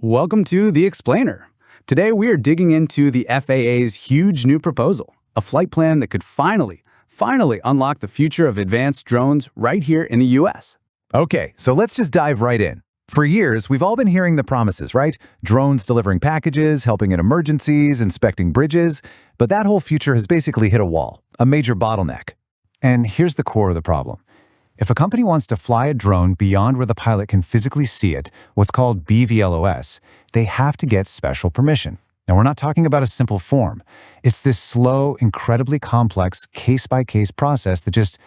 Welcome to The Explainer. Today we are digging into the FAA's huge new proposal, a flight plan that could finally unlock the future of advanced drones right here in the US. Okay, so let's just dive right in. For years, we've all been hearing the promises, right? Drones delivering packages, helping in emergencies, inspecting bridges. But that whole future has basically hit a wall, a major bottleneck. And here's the core of the problem. If a company wants to fly a drone beyond where the pilot can physically see it, what's called BVLOS, they have to get special permission. Now, we're not talking about a simple form. It's this slow, incredibly complex, case-by-case process that just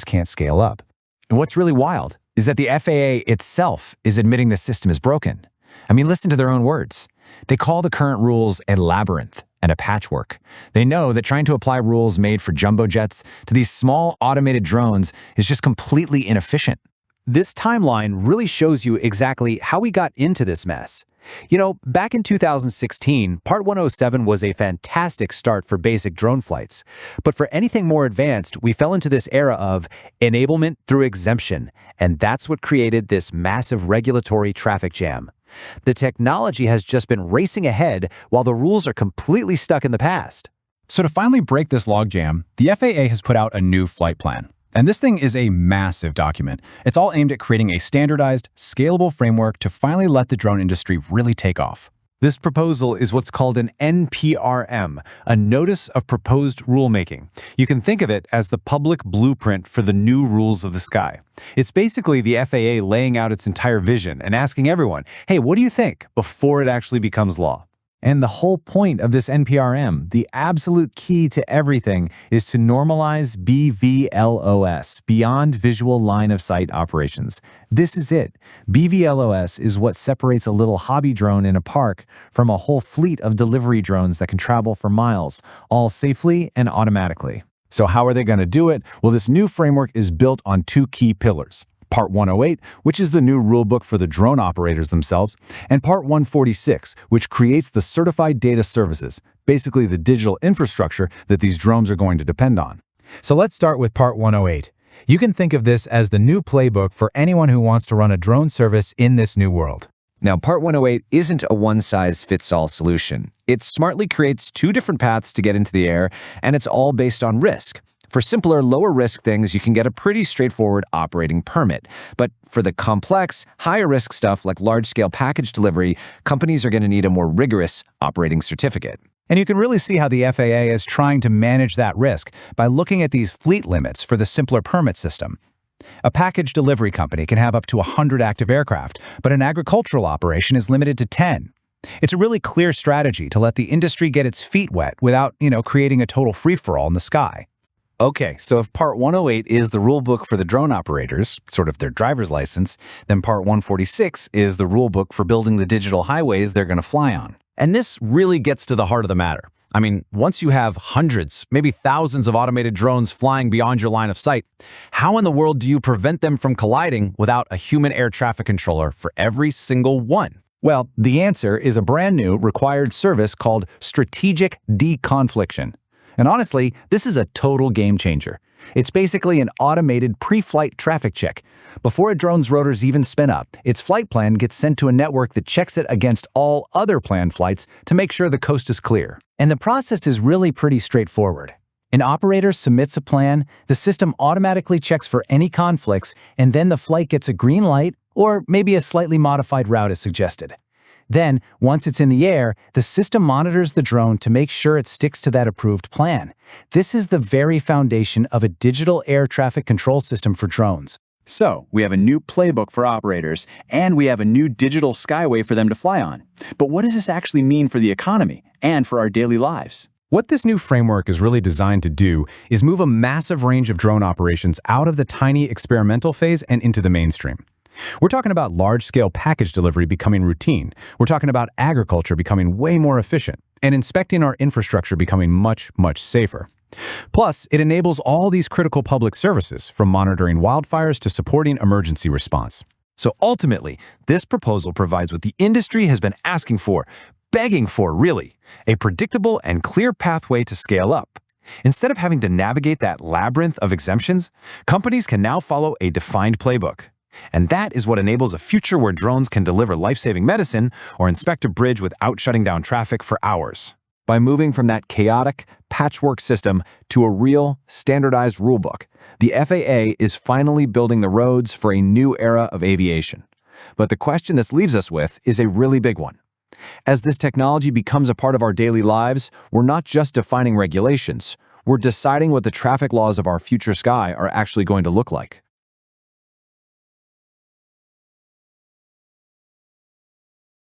can't scale up. And what's really wild is that the FAA itself is admitting the system is broken. I mean, listen to their own words. They call the current rules a labyrinth and a patchwork. They know that trying to apply rules made for jumbo jets to these small automated drones is just completely inefficient. This timeline really shows you exactly how we got into this mess. You know, back in 2016, Part 107 was a fantastic start for basic drone flights. But for anything more advanced, we fell into this era of enablement through exemption, and that's what created this massive regulatory traffic jam. The technology has just been racing ahead while the rules are completely stuck in the past. So to finally break this logjam, the FAA has put out a new flight plan. And this thing is a massive document. It's all aimed at creating a standardized, scalable framework to finally let the drone industry really take off. This proposal is what's called an NPRM, a Notice of Proposed Rulemaking. You can think of it as the public blueprint for the new rules of the sky. It's basically the FAA laying out its entire vision and asking everyone, hey, what do you think, before it actually becomes law? And the whole point of this NPRM, the absolute key to everything, is to normalize BVLOS, Beyond Visual Line of Sight Operations. This is it. BVLOS is what separates a little hobby drone in a park from a whole fleet of delivery drones that can travel for miles, all safely and automatically. So how are they going to do it? Well, this new framework is built on two key pillars. Part 108, which is the new rulebook for the drone operators themselves, and Part 146, which creates the certified data services, basically the digital infrastructure that these drones are going to depend on. So let's start with Part 108. You can think of this as the new playbook for anyone who wants to run a drone service in this new world. Now, Part 108 isn't a one-size-fits-all solution. It smartly creates two different paths to get into the air, and it's all based on risk. For simpler, lower-risk things, you can get a pretty straightforward operating permit. But for the complex, higher-risk stuff like large-scale package delivery, companies are going to need a more rigorous operating certificate. And you can really see how the FAA is trying to manage that risk by looking at these fleet limits for the simpler permit system. A package delivery company can have up to 100 active aircraft, but an agricultural operation is limited to 10. It's a really clear strategy to let the industry get its feet wet without, creating a total free-for-all in the sky. Okay, so if Part 108 is the rulebook for the drone operators, sort of their driver's license, then Part 146 is the rulebook for building the digital highways they're going to fly on. And this really gets to the heart of the matter. I mean, once you have hundreds, maybe thousands of automated drones flying beyond your line of sight, how in the world do you prevent them from colliding without a human air traffic controller for every single one? Well, the answer is a brand new required service called strategic deconfliction. And honestly, this is a total game changer. It's basically an automated pre-flight traffic check. Before a drone's rotors even spin up, its flight plan gets sent to a network that checks it against all other planned flights to make sure the coast is clear. And the process is really pretty straightforward. An operator submits a plan, the system automatically checks for any conflicts, and then the flight gets a green light, or maybe a slightly modified route is suggested. Then, once it's in the air, the system monitors the drone to make sure it sticks to that approved plan. This is the very foundation of a digital air traffic control system for drones. So, we have a new playbook for operators, and we have a new digital skyway for them to fly on. But what does this actually mean for the economy and for our daily lives? What this new framework is really designed to do is move a massive range of drone operations out of the tiny experimental phase and into the mainstream. We're talking about large-scale package delivery becoming routine. We're talking about agriculture becoming way more efficient, and inspecting our infrastructure becoming much, much safer. Plus, it enables all these critical public services, from monitoring wildfires to supporting emergency response. So ultimately, this proposal provides what the industry has been asking for, begging for, really, a predictable and clear pathway to scale up. Instead of having to navigate that labyrinth of exemptions, companies can now follow a defined playbook. And that is what enables a future where drones can deliver life-saving medicine or inspect a bridge without shutting down traffic for hours. By moving from that chaotic, patchwork system to a real, standardized rulebook, the FAA is finally building the roads for a new era of aviation. But the question this leaves us with is a really big one. As this technology becomes a part of our daily lives, we're not just defining regulations, we're deciding what the traffic laws of our future sky are actually going to look like.